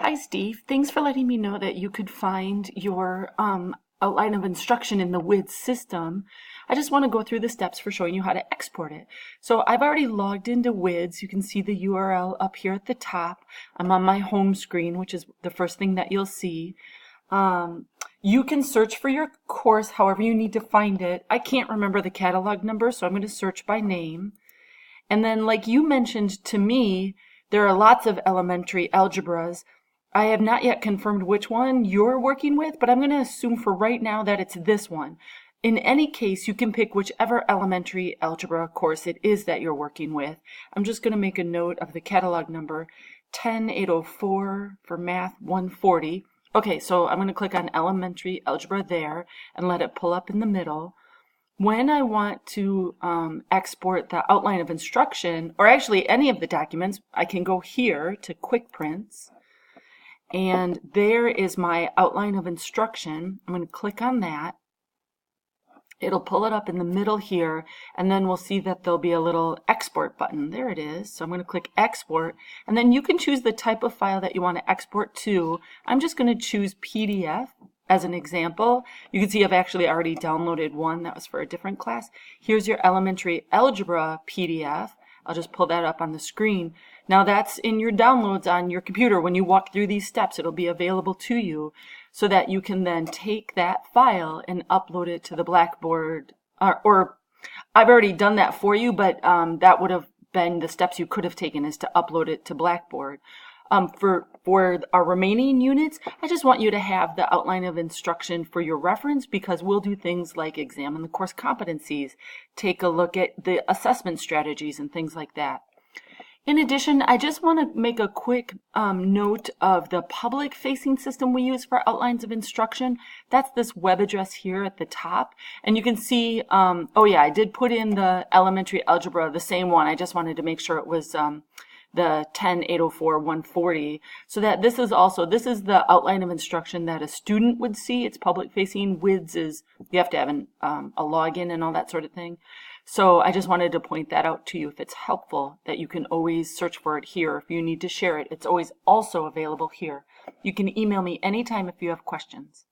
Hi, Steve. Thanks for letting me know that you could find your outline of instruction in the WIDS system. I just want to go through the steps for showing you how to export it. So I've already logged into WIDS. You can see the URL up here at the top. I'm on my home screen, which is the first thing that you'll see. You can search for your course however you need to find it. I can't remember the catalog number, so I'm going to search by name. And then, like you mentioned to me, there are lots of elementary algebras. I have not yet confirmed which one you're working with, but I'm going to assume for right now that it's this one. In any case, you can pick whichever elementary algebra course it is that you're working with. I'm just going to make a note of the catalog number 10804 for math 140. Okay, so I'm going to click on elementary algebra there and let it pull up in the middle. When I want to export the outline of instruction, or actually any of the documents, I can go here to Quick Prints, and there is my outline of instruction. I'm going to click on that. It'll pull it up in the middle here, and then we'll see that there'll be a little export button. There it is. So I'm going to click export, and then you can choose the type of file that you want to export to. I'm just going to choose PDF. As an example, you can see I've actually already downloaded one that was for a different class. Here's your elementary algebra PDF. I'll just pull that up on the screen. Now that's in your downloads on your computer. When you walk through these steps, it'll be available to you so that you can then take that file and upload it to the Blackboard. Or I've already done that for you, but that would have been the steps you could have taken, is to upload it to Blackboard. For our remaining units, I just want you to have the outline of instruction for your reference, because we'll do things like examine the course competencies, take a look at the assessment strategies and things like that. In addition, I just want to make a quick note of the public-facing system we use for outlines of instruction. That's this web address here at the top. And you can see, oh yeah, I did put in the elementary algebra, the same one. I just wanted to make sure it was the 10804-140, so that this is the outline of instruction that a student would see. It's public facing. WIDS is, you have to have a login and all that sort of thing. So I just wanted to point that out to you, if it's helpful, that you can always search for it here. If you need to share it, it's always also available here. You can email me anytime if you have questions.